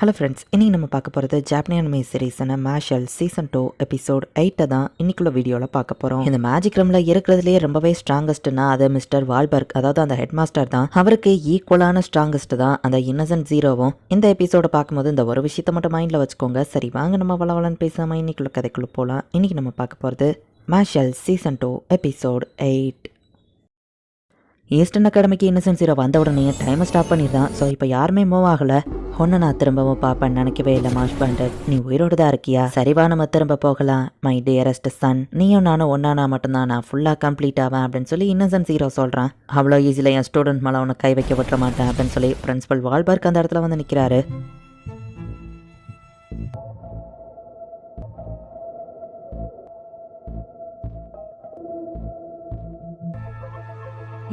Hello friends, இன்னைக்கு நம்ம பார்க்க போகிறது ஜாப்பனீஸ் அனிமே சீரீஸான மேஷல் சீசன் 2 எபிசோட் 8 தான் இன்னைக்குள்ள வீடியோவில் பார்க்க போகிறோம். இந்த மேஜிக் ரூமில் இருக்கிறதுலேயே ரொம்பவே ஸ்ட்ராங்கஸ்ட்னா அது மிஸ்டர் வால்பர்க், அதாவது அந்த ஹெட் மாஸ்டர் தான். அவருக்கு ஈக்குவலான ஸ்ட்ராங்கஸ்ட் தான் அந்த இன்னசென்ட் ஜீரோவும். இந்த எபிசோட பார்க்கும்போது இந்த ஒரு விஷயத்தை மட்டும் மைண்டில் வச்சுக்கோங்க. சரி வாங்க நம்ம வளவலன்னு பேசாமல் இன்னைக்குள்ள கதைக்குள்ளே போகலாம். இன்னைக்கு நம்ம பார்க்க போகிறது மேஷல் சீசன் 2 எபிசோட் 8. ஈஸ்டர்ன் அகாடமிக்கு இன்னசென்ட் ஜீரோ வந்த உடனே டைமை ஸ்டாப் பண்ணிடுறான். ஸோ இப்போ யாருமே மூவ் ஆகலை. ஒன்று நான் திரும்பவும் பார்ப்பேன்னு நினைக்கவே இல்லை மாஷ் பாண்டட். நீ உயிரோடு தான் இருக்கியா? சரிவா நம்ம திரும்ப போகலாம் மை டியரஸ்ட் சன். நீயும் நானும் ஒன்னானா மட்டும்தான் நான் ஃபுல்லாக கம்ப்ளீட் ஆவேன் அப்படின்னு சொல்லி இன்னசென்ட் ஜீரோ சொல்கிறான். அவ்வளோ ஈஸியில் என் ஸ்டூடெண்ட் மேலே அவனை கை வைக்க விட்டுற மாட்டேன் அப்படின்னு சொல்லி பிரின்சிபல் வால்பர்க் அந்த இடத்துல வந்து நிற்கிறாரு.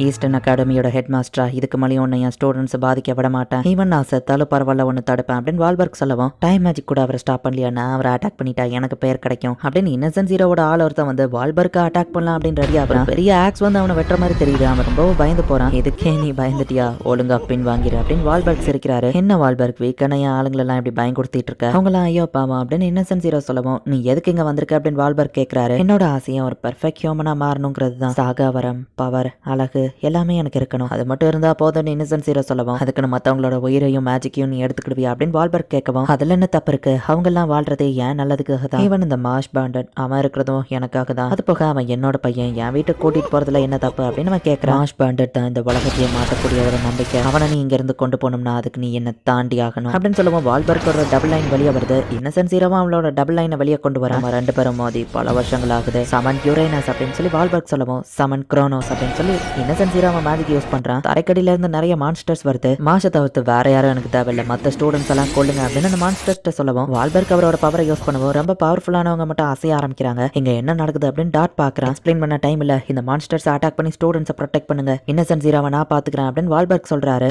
ஈஸ்டர்ன் அகாடமியோட ஹெட் மாஸ்டரா இதுக்கு மேலேயும் ஒன்று என் ஸ்டூடெண்ட்ஸை பாதிக்க விட மாட்டேன். ஈவன் நான் செத்தாலும் பரவாயில்ல ஒன்று தடுப்பேன் அப்படின்னு வால்பர்க் சொல்லவும், டைம் மேஜிக் கூட அவரை ஸ்டாப் பண்ணலையா, நான் அவரை அட்டாக் பண்ணிட்டா எனக்கு பேர் கிடைக்கும் அப்படின்னு இன்னசென்ட் ஜீரோவோட ஆள் ஒருத்தன் வந்து வால்பர்க்கை அட்டாக் பண்ணலாம் அப்படின்னு ரெடி ஆகிறான். பெரிய ஆக்ஸ் வந்து அவனை வெட்டுற மாதிரி தெரியுது. அவன் ரொம்பவும் பயந்து போறான். எதுக்கே நீ பயந்துட்டியா, ஒழுங்கா பின் வாங்கிடு அப்படின்னு வால்பர்க் சிரிக்கிறாரு. என்ன வால்பர்க் வீக்கான என் ஆளுங்களெல்லாம் இப்படி பயம் கொடுத்துட்டு இருக்க, அவங்களாம் ஐயோ பாவம் அப்படின்னு இன்னசென்ட் ஜீரோ சொல்லவும், நீ எதுக்கு இங்கே வந்திருக்க அப்படின்னு வால்பர்க் கேட்கிறாரு. என்னோட ஆசையும் ஒரு பெர்ஃபெக்ட் ஹியூமனா மாறணுங்கிறது தான். சாகாவரம், பவர், அழகு எல்லாமே எனக்கு இருக்கணும். அது மட்டும் இருந்தா போதும் இன்னசென்ட் ஜீரோ சொல்லவும், அதுக்குன்னு மற்றவங்களோட உயிரையும் மேஜிக்கையும் நீ எடுத்துக்கிடுவியா அப்படின்னு வால்பர்க் கேட்கவும், அதுல என்ன தப்பு இருக்கு, அவங்க எல்லாம் வாழ்றதே ஏன் நல்லதுக்காக தான். ஈவன் இந்த மாஷ் பாண்டட் அவன் இருக்கிறதும் எனக்காக தான். அது போக அவன் என்னோட பையன், என் வீட்டுக்கு கூட்டிட்டு போறதுல என்ன தப்பு அப்படின்னு அவன் கேட்கறான். மாஷ் பாண்டட் தான் இந்த உலகத்தையே மாற்றக்கூடிய ஒரு நம்பிக்கை. அவனை நீ இங்க இருந்து கொண்டு போகணும்னா அதுக்கு நீ என்ன தாண்டி ஆகணும் அப்படின்னு சொல்லுவோம். வால்பர்க்கோட டபுள் லைன் வெளியே வருது. இன்னசென்ட் ஜீரோவும் அவளோட டபுள் லைனை வெளியே கொண்டு வரான். அவன் ரெண்டு பேரும் மோதி பல வருஷங்கள் ஆகுது. சமன் யுரேனஸ் அப்படின்னு சொல்லி வால்பர்க் சொல்லவும், சமன் குரோனோஸ் அப்படின்னு சொல்லி இன்னசென்ட் ஜீரோ அவன் மேஜிக் யூஸ் பண்றான். தரைக்கடியில இருந்து நிறைய மான்ஸ்டர்ஸ் வருது. மாஷை தவிர்த்து வேற யாரும் எனக்கு தேவையில்லை, மற்ற ஸ்டூடெண்ட்ஸ் எல்லாம் கொள்ளுங்க அப்படின்னு அந்த மான்ஸ்டர்ஸ் சொல்லவும், வால்பர்க் அவரோட பவரை யூஸ் பண்ணுவோம். ரொம்ப பவர்ஃபுல்லானவங்க மட்டும் அசைய ஆரம்பிக்கிறாங்க. இங்க என்ன நடக்குது அப்படின்னு டாட் பாக்குறான். எக்ஸ்பிளைன் பண்ண டைம் இல்ல, இந்த மான்ஸ்டர்ஸ் அட்டாக் பண்ணி ஸ்டூடெண்ட்ஸை ப்ரொடெக்ட் பண்ணுங்க, இன்னசென்ட் ஜீரோவை நான் பாத்துக்கிறேன் அப்படின்னு வால்பர்க் சொல்றாரு.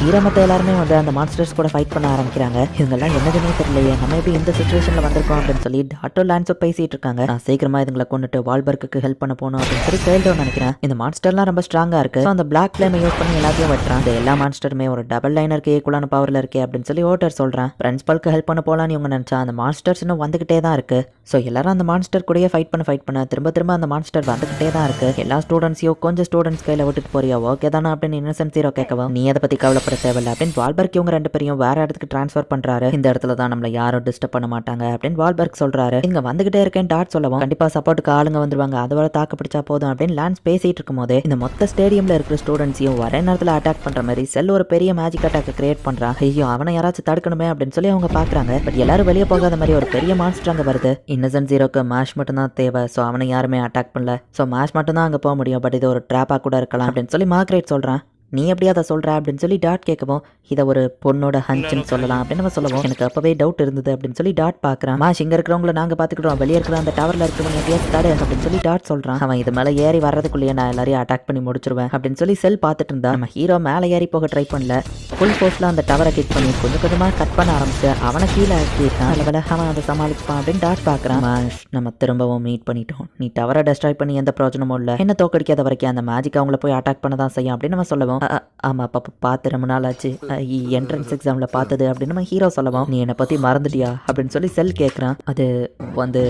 ஹீரோ மத்த எல்லாருமே வந்து அந்த மான்ஸ்டர்ஸ் கூட ஃபைட் பண்ண ஆரம்பிக்கிறாங்க. இவங்கெல்லாம் என்னதுன்னே தெரியலையே, நம்ம எப்படி இந்த சிச்சுவேஷன்ல வந்திருக்கோம் அப்படின்னு சொல்லி டாட்டோ லான்ஸோ பேசிட்டு இருக்காங்க. நான் சீக்கிரமா இதுங்களை கொண்டுட்டு வால்பர்க்கு ஹெல்ப் பண்ண போகணும் அப்படின்னு சொல்லி கேள்வி நினைக்கிறேன். இந்த மான்ஸ்டர்லாம் ரொம்ப ஸ்ட்ராங்கா இருக்கு. அந்த பிளாக் ஃப்ளேமை யூஸ் பண்ணி எல்லாத்தையும் வெட்டுறான். இந்த எல்லா மான்ஸ்டருமே ஒரு டபுள் லைனருக்கு ஈக்குவலான பவர்ல இருக்கே அப்படின்னு சொல்லி ஓட்டர் சொல்றான். பிரின்சிபலுக்கு ஹெல்ப் பண்ண போலான்னு இவங்க நினைச்சா அந்த மான்ஸ்டர்ஸ் இன்னும் வந்துகிட்டே தான் இருக்கு. ஸோ எல்லாரும் அந்த மான்ஸ்டர் கூடயே ஃபைட் பண்ண திரும்ப அந்த மான்ஸ்டர் வந்துகிட்டே தான் இருக்கு. எல்லா ஸ்டூடெண்ட்ஸையும் கொஞ்சம் ஸ்டூடெண்ட்ஸ் கையில விட்டுட்டு போறியா, ஓகே தானே அப்படின்னு இன்னசென்ட் ஜீரோ கேட்கவும், நீ அதை பத்தி கவலைப்பட தேவையில்லை அப்படின்னு வால்பர்க் இவங்க ரெண்டு பேரையும் வேற இடத்துக்கு டிரான்ஸ்ஃபர் பண்றாரு. இந்த இடத்துல தான் நம்மள யாரும் டிஸ்டர்ப் பண்ண மாட்டாங்க அப்படின்னு வால்பர்க் சொல்றாரு. இங்க வந்துகிட்டே இருக்கேன் டாட் சொல்லவும், கண்டிப்பா சப்போர்ட்டுக்கு ஆளுங்க வந்துருவாங்க, அதோட தாக்கு பிடிச்சா போதும் அப்படின்னு லான்ஸ் பேசிட்டு இருக்கும் போது இந்த மொத்த ஸ்டேடியம்ல இருக்கிற ஸ்டூடெண்ட்ஸையும் ஒரே நேரத்தில் அட்டாக் பண்ற மாதிரி செல் ஒரு பெரிய மேஜிக் அட்டாக் கிரியேட் பண்றான். ஐயோ அவனை யாராச்சும் தடுக்கணுமே அப்படின்னு சொல்லி அவங்க பாக்குறாங்க. பட் எல்லாரும் வெளியே போகாத மாதிரி ஒரு பெரிய மான்ஸ்டர் அங்க வருது. இன்னசென்ட் ஜீரோக்கு மேஷ் மட்டும் தான் தேவை. ஸோ அவனை யாருமே அட்டாக் பண்ணல. ஸோ மேஷ் மட்டும் தான் அங்க போக முடியும். பட் இது ஒரு ட்ராப்பா கூட இருக்கலாம் அப்படின்னு சொல்லி மார்க்ரெட் சொல்றான். நீ எப்படி அதை சொல்ற அப்படின்னு சொல்லி டாட் கேட்கவும், இதை ஒரு பொண்ணோட ஹஞ்சுன்னு சொல்லலாம் அப்படின்னு நம்ம சொல்லுவோம். எனக்கு அப்பவே டவுட் இருந்தது அப்படின்னு சொல்லி டாட் பாக்குறான். மாஷ் இங்க இருக்கிறவங்கள நாங்க பாத்துக்கிட்டோம், வெளியே இருக்கிற அந்த டவர்ல இருக்கிறவங்க எப்படியாச்சும் தடு அப்படின்னு சொல்லி டாட் சொல்றான். அவன் இது மேல ஏறி வர்றதுக்குள்ளேயே நான் எல்லாரையும் அட்டாக் பண்ணி முடிச்சிருவேன் அப்படின்னு சொல்லி செல் பார்த்துட்டு இருந்தா. நம்ம ஹீரோ மேலே ஏறி போக ட்ரை பண்ணல. ஃபுல் ஃபோர்ஸ்ல அந்த டவரை கிக் பண்ணி கொஞ்சம் கொஞ்சமா கட் பண்ண ஆரம்பிச்சு அவனை கீழே ஆக்கிட்டான். அதில் அவன் அதை சமாளிப்பான் அப்படின்னு டாட் பாக்குறான். மாஷ் நம்ம திரும்பவும் மீட் பண்ணிட்டோம். நீ டவரை டெஸ்ட்ராய் பண்ணி எந்த பிரயோஜனமும் இல்லை. என்ன தோக்கடிக்காத வரைக்கும் அந்த மேஜிக் அவங்கள போய் அட்டாக் பண்ண தான் செய்யும் அப்படின்னு நம்ம சொல்லுவோம். ஆமா பாப்பா பார்த்து ரொம்ப நாள் ஆச்சு, என்ட்ரன்ஸ் எக்ஸாம்ல பார்த்தது அப்படின்னு நம்ம ஹீரோ சொல்லவும், நீ என்னை பத்தி மறந்துட்டியா அப்படின்னு சொல்லி செல் கேட்குறான். அது வந்து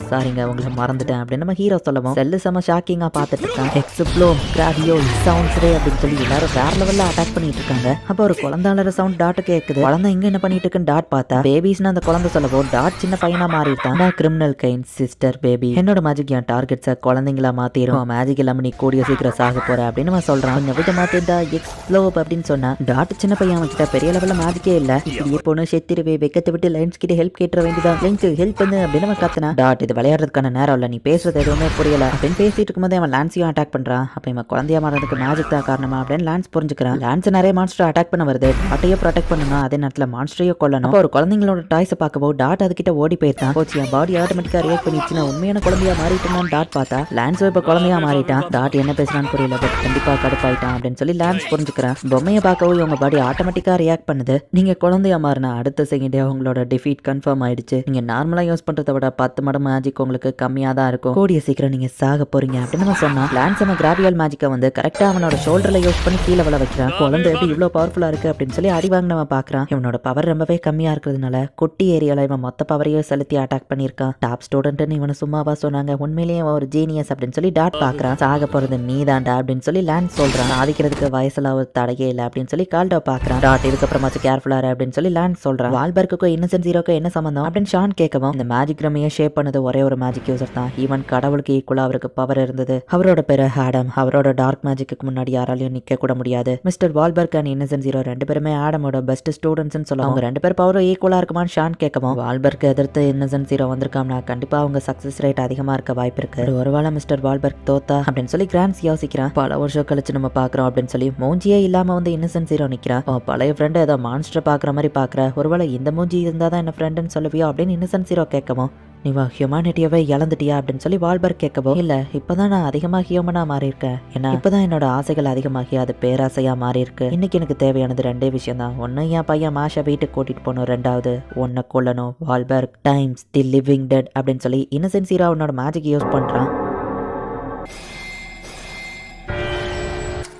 சாரிங்க உங்களை மறந்துட்டேன் அப்படின்னு நம்ம ஹீரோ சொல்லவும், செல்லு செம்ம ஷாக்கிங்கா பார்த்துட்டு இருக்கான். எக்ஸப்ளோ கிராவியோ சவுண்ட்ஸ் ரே அப்படின்னு சொல்லி எல்லாரும் வேற லெவல்ல அட்டாக் பண்ணிட்டு இருக்காங்க. அப்போ ஒரு குழந்தையோட சவுண்ட் டாட் கேட்குது. குழந்தை இங்க என்ன பண்ணிட்டு இருக்குன்னு டாட் பார்த்தா பேபிஸ்னு அந்த குழந்தை சொல்லவும் டாட் சின்ன பையனா மாறிட்டான். கிரிமினல் கைன் சிஸ்டர் பேபி, என்னோட மேஜிக் என் டார்கெட்ஸை குழந்தைங்களா மாத்திரும், மேஜிக் இல்லாம நீ கூடிய சீக்கிரம் சாக போற அப்படின்னு நம்ம சொல்றான். கொஞ்சம் விட்டு மாத்திட்டா எக்ஸ்ப்ளோப் அப்படின்னு சொன்னா டாட் சின்ன பையன் அவன்கிட்ட பெரிய லெவல்ல மேஜிக்கே இல்ல, இப்படியே பொண்ணு செத்துருவே வெக்கத்தை விட்டு லைன்ஸ் கிட்ட ஹெல்ப் கேட்டுற வேண்டியதான், லைன்ஸ் ஹெல்ப் பண்ணு அப்படின்னு நம்ம கத்துனா. டாட் இது விளையாடுறதுக்கான நேரம் இல்லை, நீ பேசுறது எதுவுமே புரியல அப்படின்னு பேசிட்டு இருக்கும்போது அவன் லான்ஸையும் அட்டாக் பண்றான். அப்ப இவன் குழந்தையா மாறதுக்கு மேஜிக் தான் காரணமா அப்படின்னு லான்ஸ் புரிஞ்சுக்கிறான். லான்ஸ் நிறைய மான்ஸ்டர் அட்டாக் பண்ண வருது. டாட்டையும் ப்ரொடெக்ட் பண்ணணும், அதே நேரத்தில் மான்ஸ்டரையும் கொல்லணும். அப்போ ஒரு குழந்தைங்களோட டாய்ஸை பார்க்கவோ டாட் அதுக்கிட்ட ஓடி போயிருந்தான். கோச்சு என் பாடி ஆட்டோமேட்டிக்கா ரியாக்ட் பண்ணிச்சு, நான் உண்மையான குழந்தையா மாறிட்டான்னு டாட் பார்த்தா லான்ஸோ இப்போ குழந்தையா மாறிட்டான். டாட் என்ன பேசுறான்னு புரியல, பட் கண்டிப்பா கடுப்பாயிட்டான் அப்படின்னு சொல்லி லான்ஸ் புரிஞ்சுக்கிறான். பொம்மையை பார்க்கவும் இவங்க பாடி ஆட்டோமேட்டிக்கா ரியாக்ட் பண்ணுது. நீங்க குழந்தையா மாறினா அடுத்த செகண்டே அவங்களோட டிஃபீட் கன்ஃபார்ம் ஆயிடுச்சு. நீங்க நார்மலா யூஸ் பண்றதை விட 10 மடங்கு மேஜிக் உங்களுக்கு கம்மியா தான் இருக்கும், கூடிய சீக்கிரம் நீங்க சாக போறீங்க அப்படின்னு அவன் சொன்னான். லான்ஸ் அவன் கிராவியல் மேஜிக்கை வந்து கரெக்டா அவனோட ஷோல்டர்ல யூஸ் பண்ணி கீழே விழ வைக்கிறான். குழந்தை எப்படி இவ்வளவு பவர்ஃபுல்லா இருக்கு அப்படின்னு சொல்லி அடி வாங்கினவன் பாக்குறான். இவனோட பவர் ரொம்பவே கம்மியா இருக்கிறதுனால குட்டி ஏரியால இவன் மொத்த பவரையும் செலுத்தி அட்டாக் பண்ணிருக்கான். டாப் ஸ்டூடெண்ட் இவனை சும்மாவா சொன்னாங்க, உண்மையிலேயே ஒரு ஜீனியஸ் அப்படின்னு சொல்லி டாட் பாக்குறான். சாக போறது நீதான்டா அப்படின்னு சொல்லி லான்ஸ் சொல்றான். சாதிக்கிறதுக்கு வயசுல ஒரு தடையே இல்லை அப்படின்னு சொல்லி கால்டோ பாக்குறான். டாட் இதுக்கப்புறமாச்சு கேர்ஃபுல்லா அப்படின்னு சொல்லி லான்ஸ் சொல்றான். வால்பர்க்குக்கும் இன்னசென்ட் ஜீரோக்கும் என்ன சம்பந்தம் அப்படின்னு ஷான் கேட்கவும், இந்த மேஜிக் ரம்மையை ஷேப் பண்ணது ஒரே ஒரு மேஜிக் யூசர் தான். ஈவன் கடவுளுக்கு ஈக்குவலா அவருக்கு பவர் இருந்தது. அவரோட பேரு ஆடம். அவரோட டார்க் மேஜிக்கு முன்னாடி யாராலையும் நிக்க கூட முடியாது. Mister Wahlberg and Innocent zero 2 பேருமே ஆடமோட பெஸ்ட் ஸ்டூடெண்ட்ஸ் சொல்லுவாங்க. அவங்க 2 பேர் பவர் ஈக்குவலா இருக்குமான்னு ஷான் கேட்கவும், வால்பர்க் எதிர்த்து இன்னசென்ட் ஜீரோ வந்திருக்காங்கன்னா கண்டிப்பா அவங்க சக்சஸ் ரேட் அதிகமா இருக்க வாய்ப்பு இருக்கு. ஒருவேளை மிஸ்டர் வால்பர்க் தோத்தா அப்படின்னு சொல்லி கிராண்ட்ஸ் யோசிக்கிறான். பல வருஷம் கழிச்சு நம்ம பாக்குறோம் அப்படின்னு சொல்லி மூஞ்சியே இல்லாம வந்து இன்னசென்ட் ஜீரோ நிக்கிறான். பழைய ஃப்ரெண்ட் ஏதோ மான்ஸ்டர் பாக்குற மாதிரி பாக்குற, ஒருவேளை இந்த மூஞ்சி இருந்தாதான் என்ன ஃப்ரெண்டுன்னு சொல்லுவியோ அப்படின்னு இன்னசென்ட் ஜீரோ கேட்கவும், நீ ஹியூமானிட்டியவே இழந்துட்டியா அப்படின்னு சொல்லி வால்பர்க் கேட்கவும், இல்ல இப்பதான் நான் அதிகமா ஹியூமனா மாறி இருக்கேன். ஏன்னா இப்பதான் என்னோட ஆசைகள் அதிகமாகி அது பேராசையா மாறி இருக்கு. இன்னைக்கு எனக்கு தேவையானது 2 விஷயம் தான். ஒன்னு என் பையன் மாஷா வீட்டுக்கு கூட்டிட்டு போகணும், 2வது உன்னை கொல்லணும். வால்பர்க் டைம்ஸ் தி லிவிங் டெட் அப்படின்னு சொல்லி இன்னசென்ட் ஜீரோ அவனோட மேஜிக் யூஸ் பண்றான்.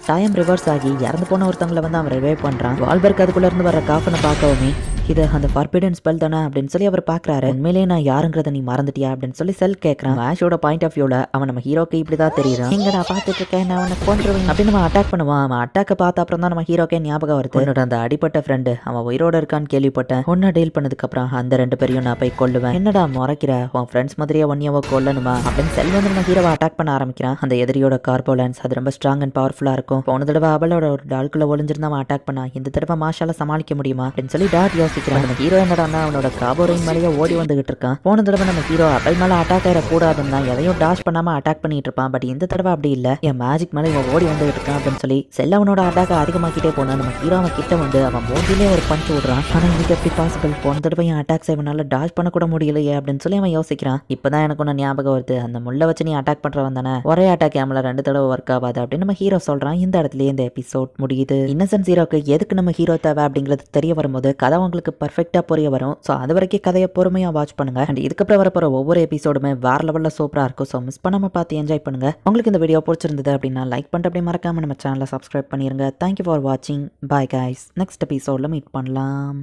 டைம் ரிவர்ஸ் ஆகி இறந்து போன ஒருத்தவங்களை வந்து அவன் ரிவைவ் பண்றான். வால்பர்க் அதுக்குள்ள இருந்து வர காஃபனை பார்க்கவுமே, இது அந்த ஃபார்பிடன் ஸ்பெல் தானே அப்படின்னு சொல்லி அவர் பாக்குறாரு. உண்மையிலேயே நான் யாருங்கிறத நீ மறந்துட்டியா அப்படின்னு சொல்லி செல் கேட்கறான். ஆஷோட பாயிண்ட் ஆஃப் வியூல அவன் நம்ம ஹீரோக்கு இப்படிதான் தெரியுறான். இங்க நான் பாத்துட்டு இருக்கேன், நான் அவனை கொன்றுவேன் அப்படின்னு நம்ம அட்டாக் பண்ணுவான். அவன் அட்டாக்க பார்த்த அப்புறம் தான் நம்ம ஹீரோக்கே ஞாபகம் வருது. என்னோட அந்த அடிப்பட்ட ஃப்ரெண்டு அவன் உயிரோட இருக்கான்னு கேள்விப்பட்டேன். ஒன்னு டீல் பண்ணதுக்கு அப்புறம் அந்த 2 பேரையும் நான் போய் கொல்லுவேன். என்னடா முறைக்கிற, உன் ஃப்ரெண்ட்ஸ் மாதிரியே ஒன்னியவோ கொல்லணுமா அப்படின்னு செல் வந்து நம்ம ஹீரோவை அட்டாக் பண்ண ஆரம்பிக்கிறான். அந்த எதிரியோட கார்போலன்ஸ் அது ரொம்ப ஸ்ட்ராங் அண்ட் பவர்ஃபுல்லா இருக்கும். போன தடவை அவளோட ஒரு டால்குள்ள ஒளிஞ்சிருந்தா அவன் அட்டாக் பண்ணா, இந்த தடவை மாஷால சமாளிக்க முடியுமா அப்படின்னு சொல்லி டாட் யோசிக்கிறான். நம்ம ஹீரோ அவனோட காபோரின் மேலேயே ஓடி வந்துகிட்டு இருக்கான். போன தடவை நம்ம ஹீரோ அவள் மேல அட்டாக் ஆயிடக்கூடாதுன்னா எதையும் டாஷ் பண்ணாம அட்டாக் பண்ணிட்டு இருப்பான். பட் இந்த தடவை அப்படி இல்ல, என் மேஜிக் மேல இவன் ஓடி வந்துகிட்டு இருக்கான் அப்படின்னு சொல்லி செல்ல அவனோட அட்டாக் அதிகமாக்கிட்டே போனா நம்ம ஹீரோ அவன் கிட்ட வந்து அவன் மூஞ்சிலே ஒரு பஞ்ச் விடுறான். ஆனா இதுக்கு எப்படி பாசிபிள், போன தடவை என் அட்டாக்ஸ் இவனால டாஷ் பண்ண கூட முடியலையே அப்படின்னு சொல்லி அவன் யோசிக்கிறான். இப்பதான் எனக்கு ஒன்னு ஞாபகம் வருது, அந்த முள்ள வச்சு நீ அட்டாக் பண்றவன் தானே, ஒரே அட்டாக் கேமல 2 தடவை ஒர்க் ஆகாது அப்படின்னு நம்ம ஹீரோ சொல்றான். இந்த இடத்துல இந்த எபிசோட் முடியுது. இன்னசென்ட் ஜீரோக்கு எதுக்கு நம்ம ஹீரோ தேவை அப்படிங்கிறது தெரிய வரும்போது கதை உங்களுக்கு பர்ஃபெக்டா புரிய வரும். ஸோ அது வரைக்கும் கதையை பொறுமையாக வாட்ச் பண்ணுங்க. அண்ட் இதுக்கப்புறம் வரப்போகிற ஒவ்வொரு எபிசோடுமே வேற லெவலில் சூப்பராக இருக்கும். ஸோ மிஸ் பண்ணாமல் பார்த்து என்ஜாய் பண்ணுங்க. உங்களுக்கு இந்த வீடியோ பிடிச்சிருந்தது அப்படின்னா லைக் பண்ணிட்டு அப்படியே மறக்காம நம்ம சேனலை சப்ஸ்கிரைப் பண்ணிருங்க. தேங்க்யூ ஃபார் வாட்சிங். Bye guys. நெக்ஸ்ட் எபிசோடில் மீட் பண்ணலாம்.